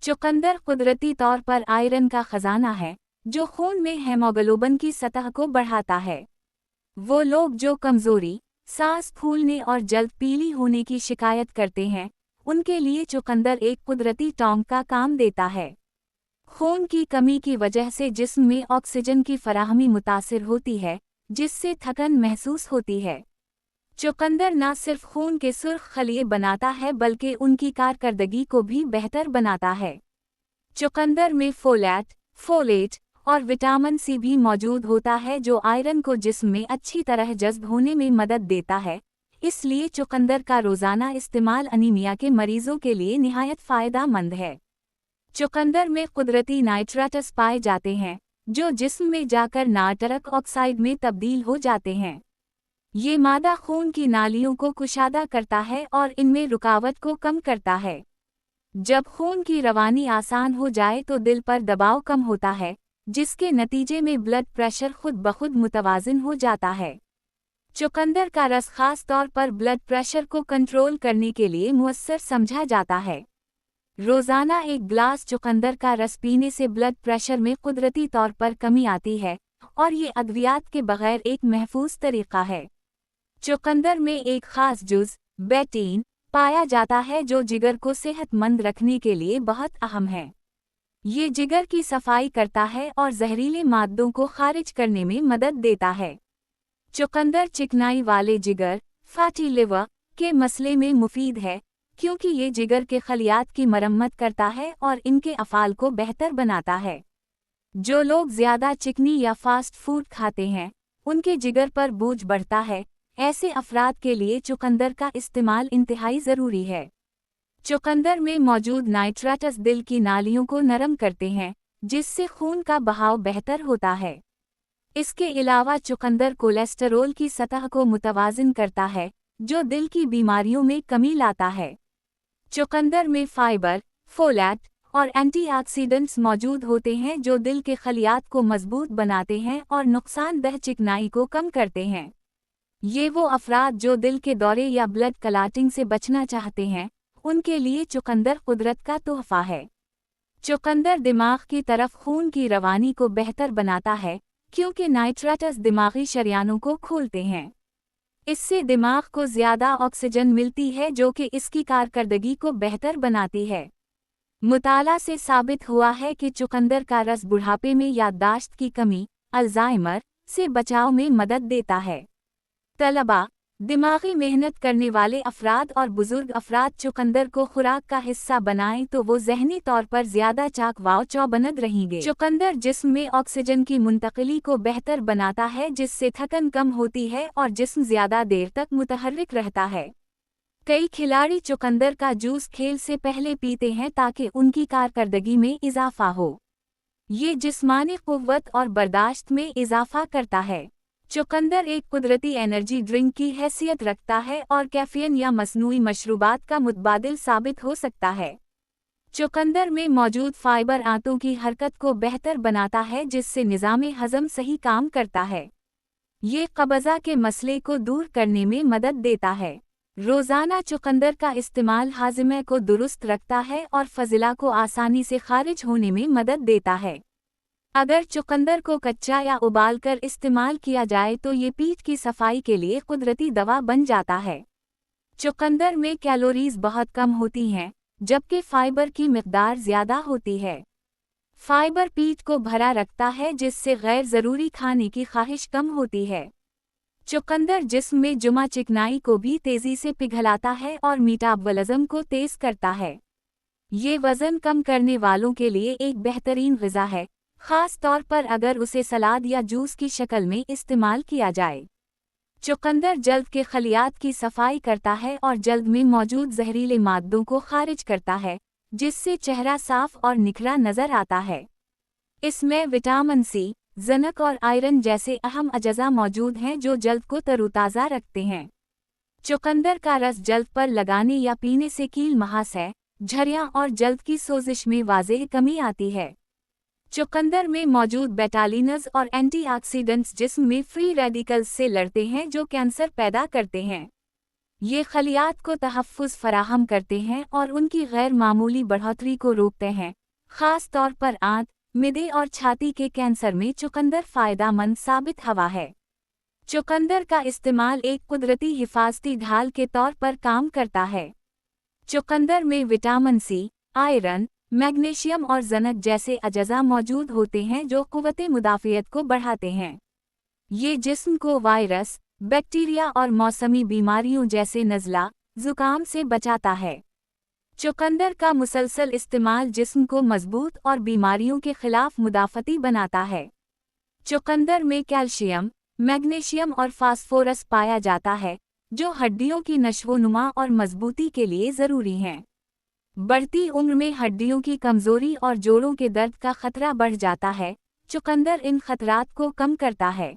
चुकंदर कुदरती तौर पर आयरन का खजाना है, जो खून में हेमोग्लोबिन की सतह को बढ़ाता है। वो लोग जो कमजोरी, सांस फूलने और जल्द पीली होने की शिकायत करते हैं, उनके लिए चुकंदर एक कुदरती टॉन्क का काम देता है। खून की कमी की वजह से जिस्म में ऑक्सीजन की फराहमी मुतासिर होती है, जिससे थकन महसूस होती है। चुकंदर न सिर्फ खून के सुर्ख खलिए बनाता है बल्कि उनकी कारकर्दगी को भी बेहतर बनाता है। चुकंदर में फोलेट और विटामिन सी भी मौजूद होता है, जो आयरन को जिस्म में अच्छी तरह जज्ब होने में मदद देता है। इसलिए चुकंदर का रोज़ाना इस्तेमाल अनीमिया के मरीजों के लिए निहायत फ़ायदेमंद है। चुकंदर में कुदरती नाइट्रेट्स पाए जाते हैं, जो जिस्म में जाकर नाइट्रिक ऑक्साइड में तब्दील हो जाते हैं। ये मादा खून की नालियों को कुशादा करता है और इनमें रुकावट को कम करता है। जब खून की रवानी आसान हो जाए तो दिल पर दबाव कम होता है, जिसके नतीजे में ब्लड प्रेशर खुद ब खुद मुतवाज़िन हो जाता है। चुकंदर का रस खास तौर पर ब्लड प्रेशर को कंट्रोल करने के लिए मुअस्सर समझा जाता है। रोज़ाना एक ग्लास चुकंदर का रस पीने से ब्लड प्रेशर में कुदरती तौर पर कमी आती है और ये अद्वियात के बगैर एक महफूज तरीका है। चुकंदर में एक खास जुज़ बेटीन पाया जाता है, जो जिगर को सेहतमंद रखने के लिए बहुत अहम है। ये जिगर की सफाई करता है और जहरीले मादों को खारिज करने में मदद देता है। चुकंदर चिकनाई वाले जिगर फैटी लिवर के मसले में मुफीद है, क्योंकि ये जिगर के खलियात की मरम्मत करता है और इनके अफ़ाल को बेहतर बनाता है। जो लोग ज़्यादा चिकनी या फास्ट फूड खाते हैं, उनके जिगर पर बोझ बढ़ता है। ऐसे अफराद के लिए चुकंदर का इस्तेमाल इंतहाई ज़रूरी है। चुकंदर में मौजूद नाइट्रेट्स दिल की नालियों को नरम करते हैं, जिससे खून का बहाव बेहतर होता है। इसके अलावा चुकंदर कोलेस्टेरोल की सतह को मुतवाज़िन करता है, जो दिल की बीमारियों में कमी लाता है। चुकंदर में फाइबर, फोलेट और एंटीऑक्सीडेंट्स मौजूद होते हैं, जो दिल के खलियात को मजबूत बनाते हैं और नुकसानदेह चिकनाई को कम करते हैं। ये वो अफराद जो दिल के दौरे या ब्लड क्लॉटिंग से बचना चाहते हैं, उनके लिए चुकंदर कुदरत का तोहफा है। चुकंदर दिमाग की तरफ खून की रवानी को बेहतर बनाता है, क्योंकि नाइट्रेट्स दिमागी शरियानों को खोलते हैं। इससे दिमाग को ज़्यादा ऑक्सीजन मिलती है, जो कि इसकी कारकर्दगी को बेहतर बनाती है। मुताला से साबित हुआ है कि चुकंदर का रस बुढ़ापे में याददाश्त की कमी, अल्जाइमर से बचाव में मदद देता है। तलबा, दिमागी मेहनत करने वाले अफराद और बुजुर्ग अफराद चुकंदर को खुराक का हिस्सा बनाएं तो वो ज़हनी तौर पर ज़्यादा चाक व चौबन्द रहेंगे। चुकंदर जिस्म में ऑक्सीजन की मुंतकिली को बेहतर बनाता है, जिससे थकन कम होती है और जिस्म ज़्यादा देर तक मुतहर्रिक रहता है। कई खिलाड़ी चुकंदर का जूस खेल से पहले पीते हैं ताकि उनकी कारकर्दगी में इजाफा हो। ये जिस्मानी क़ुव्वत और बर्दाश्त में इजाफा करता है। चुकंदर एक कुदरती एनर्जी ड्रिंक की हैसियत रखता है और कैफीन या मसनूई मशरूबात का मुतबादिल साबित हो सकता है। चुकंदर में मौजूद फाइबर आंतों की हरकत को बेहतर बनाता है, जिससे निज़ाम हज़म सही काम करता है। ये कब्ज़ा के मसले को दूर करने में मदद देता है। रोज़ाना चुकंदर का इस्तेमाल हाज़मे को दुरुस्त रखता है और फजिला को आसानी से खारिज होने में मदद देता है। अगर चुकंदर को कच्चा या उबालकर इस्तेमाल किया जाए तो ये पीठ की सफाई के लिए कुदरती दवा बन जाता है। चुकंदर में कैलोरीज बहुत कम होती हैं, जबकि फाइबर की मिकदार ज़्यादा होती है। फाइबर पीठ को भरा रखता है, जिससे गैर ज़रूरी खाने की ख्वाहिश कम होती है। चुकंदर जिस्म में जुमा चिकनाई को भी तेज़ी से पिघलाता है और मेटाबॉलिज्म को तेज़ करता है। ये वज़न कम करने वालों के लिए एक बेहतरीन ग़िज़ा है, ख़ास तौर पर अगर उसे सलाद या जूस की शक्ल में इस्तेमाल किया जाए। चुकंदर जल्द के खलियात की सफाई करता है और जल्द में मौजूद जहरीले मादों को खारिज करता है, जिससे चेहरा साफ और निखरा नज़र आता है। इसमें विटामिन सी, ज़िंक और आयरन जैसे अहम अज़्ज़ा मौजूद हैं, जो जल्द को तरोताज़ा रखते हैं। चुकंदर का रस जल्द पर लगाने या पीने से कील महासे, झरियाँ और जल्द की सोजिश में वाज़ेह कमी आती है। चुकंदर में मौजूद बेटालिनस और एंटीऑक्सीडेंट्स जिस्म में फ्री रेडिकल्स से लड़ते हैं, जो कैंसर पैदा करते हैं। ये खलियात को तहफ़्फ़ुज़ फराहम करते हैं और उनकी गैर मामूली बढ़ोतरी को रोकते हैं, ख़ास तौर पर आंत, मिदे और छाती के कैंसर में चुकंदर फ़ायदेमंद साबित हुआ है। चुकंदर का इस्तेमाल एक कुदरती हिफाजती ढाल के तौर पर काम करता है। चुकंदर में विटामिन सी, आयरन, मैग्नीशियम और ज़नक जैसे अजज़ा मौजूद होते हैं जो क़ुव्वत मुदाफ़ियत को बढ़ाते हैं। ये जिस्म को वायरस, बैक्टीरिया और मौसमी बीमारियों जैसे नज़ला, ज़ुकाम से बचाता है। चुकंदर का मुसलसल इस्तेमाल जिस्म को मजबूत और बीमारियों के खिलाफ मुदाफ़ती बनाता है। चुकंदर में कैल्शियम, मैग्नीशियम और फास्फोरस पाया जाता है, जो हड्डियों की नशोनुमा और मजबूती के लिए ज़रूरी हैं। बढ़ती उम्र में हड्डियों की कमज़ोरी और जोड़ों के दर्द का खतरा बढ़ जाता है। चुकंदर इन खतरात को कम करता है।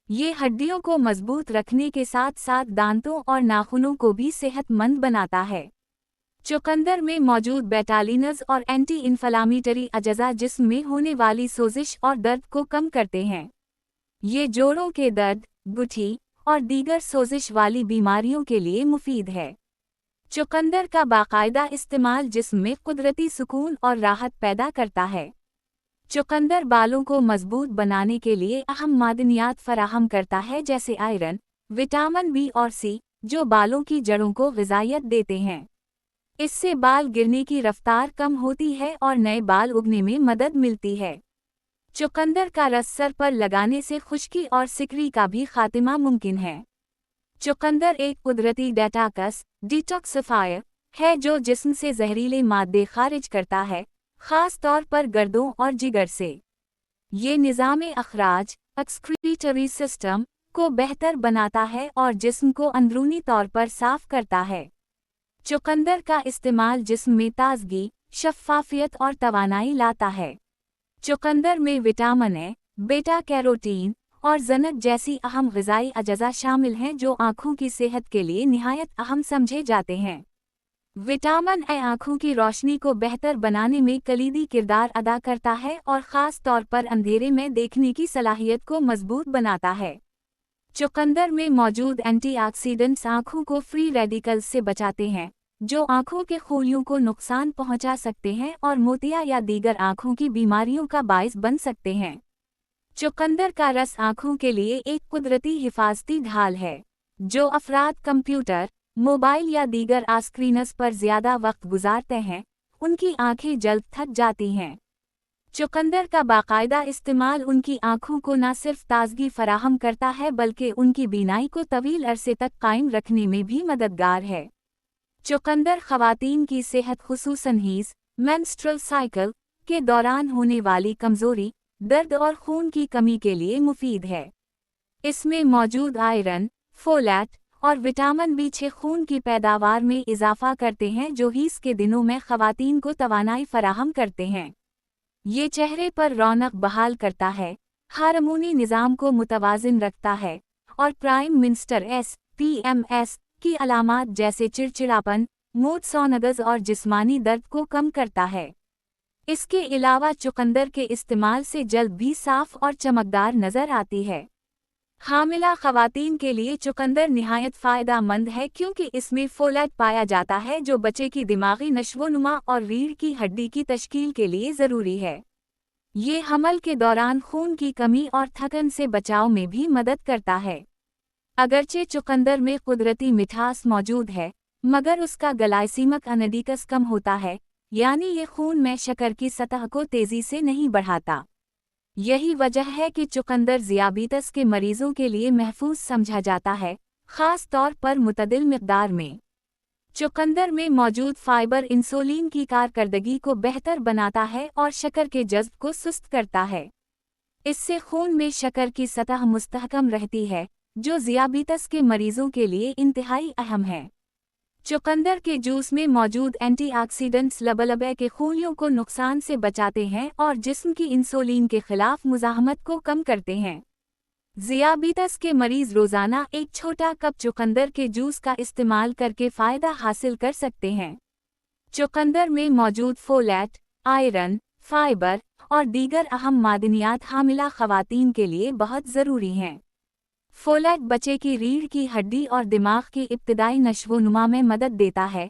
ये हड्डियों को मजबूत रखने के साथ साथ दांतों और नाखूनों को भी सेहतमंद बनाता है। चुकंदर में मौजूद बेटालिनस और एंटी इन्फ्लामेटरी अजज़ा जिस्म में होने वाली सोजिश और दर्द को कम करते हैं। ये जोड़ों के दर्द, गुठी और दीगर सोजिश वाली बीमारियों के लिए मुफीद है। चुकंदर का बाकायदा इस्तेमाल जिस्म में कुदरती सुकून और राहत पैदा करता है। चुकंदर बालों को मजबूत बनाने के लिए अहम मादनियात फराहम करता है जैसे आयरन, विटामिन बी और सी, जो बालों की जड़ों को ग़िज़ाइयत देते हैं। इससे बाल गिरने की रफ्तार कम होती है और नए बाल उगने में मदद मिलती है। चुकंदर का रस सर पर लगाने से खुश्की और सिकरी का भी खात्मा मुमकिन है। चुकंदर एक कुदरती डिटॉक्सिफायर है जो जिस्म से जहरीले मादे खारिज करता है, ख़ास तौर पर गर्दों और जिगर से। ये निज़ाम अखराज एक्सक्रीटरी सिस्टम को बेहतर बनाता है और जिस्म को अंदरूनी तौर पर साफ करता है। चुकंदर का इस्तेमाल जिस्म में ताज़गी, शफ़ाफ़ियत और तवानाई लाता है। चुकंदर में विटामिन ए, बेटा कैरोटीन और ज़नक जैसी अहम ग़िज़ाई अजज़ा शामिल हैं जो आँखों की सेहत के लिए निहायत अहम समझे जाते हैं। विटामिन ए आँखों की रोशनी को बेहतर बनाने में कलीदी किरदार अदा करता है और ख़ास तौर पर अंधेरे में देखने की सलाहियत को मजबूत बनाता है। चुकंदर में मौजूद एंटीऑक्सीडेंट्स आँखों को फ्री रेडिकल्स से बचाते हैं, जो आँखों के खूलियों को नुकसान पहुँचा सकते हैं और मोतिया या दीगर आँखों की बीमारियों का बाइस बन सकते हैं। चुकंदर का रस आँखों के लिए एक कुदरती हिफाजती ढाल है। जो अफराद कंप्यूटर, मोबाइल या दीगर स्क्रीन्स पर ज़्यादा वक्त गुजारते हैं, उनकी आँखें जल्द थक जाती हैं। चुकंदर का बाकायदा इस्तेमाल उनकी आँखों को न सिर्फ ताज़गी फराहम करता है बल्कि उनकी बीनाई को तवील अरसे तक कायम रखने में भी मददगार है। चुकंदर ख़वातीन की सेहत खुसूसन हीज़, मेंस्ट्रुअल साइकिल के दौरान होने वाली कमज़ोरी, दर्द और खून की कमी के लिए मुफीद है। इसमें मौजूद आयरन, फोलेट और विटामिन बी6 खून की पैदावार में इजाफ़ा करते हैं जो हीज़ के दिनों में ख़वातीन को तवानाई फराहम करते हैं। ये चेहरे पर रौनक बहाल करता है, हार्मोनी निज़ाम को मुतवाज़िन रखता है और प्राइम मिनिस्टर PMS की अलामात जैसे चिड़चिड़ापन, मूड सोनगज़ और जिस्मानी दर्द को कम करता है। इसके अलावा चुकंदर के इस्तेमाल से जल्द भी साफ और चमकदार नज़र आती है। हामिला ख़वातीन के लिए चुकंदर निहायत फ़ायदेमंद है क्योंकि इसमें फोलेट पाया जाता है जो बच्चे की दिमागी नशोनुमा और रीढ़ की हड्डी की तश्कील के लिए ज़रूरी है। ये हमल के दौरान खून की कमी और थकन से बचाव में भी मदद करता है। अगरचे चुकंदर में कुदरती मिठास मौजूद है, मगर उसका ग्लाइसीमिक इंडेक्स कम होता है, यानी ये खून में शक्कर की सतह को तेज़ी से नहीं बढ़ाता। यही वजह है कि चुकंदर ज़ियाबीतस के मरीज़ों के लिए महफूज समझा जाता है, ख़ास तौर पर मुतदिल मिक़दार में। चुकंदर में मौजूद फ़ाइबर इंसुलिन की कारकर्दगी को बेहतर बनाता है और शक्कर के जज़्ब को सुस्त करता है। इससे खून में शक्कर की सतह मुस्तहकम रहती है, जो ज़ियाबीतस के मरीज़ों के लिए इंतहाई अहम है। चुकंदर के जूस में मौजूद एंटीऑक्सीडेंट्स लबलबे के खूलियों को नुकसान से बचाते हैं और जिस्म की इंसुलिन के खिलाफ मुज़ाहमत को कम करते हैं। ज़ियाबीतस के मरीज़ रोज़ाना एक छोटा कप चुकंदर के जूस का इस्तेमाल करके फ़ायदा हासिल कर सकते हैं। चुकंदर में मौजूद फोलेट, आयरन, फाइबर और दीगर अहम मादनियात हामिला ख़वातीन के लिए बहुत ज़रूरी हैं। फोलेट बच्चे की रीढ़ की हड्डी और दिमाग की इब्तदाई नश्वोनुमा में मदद देता है,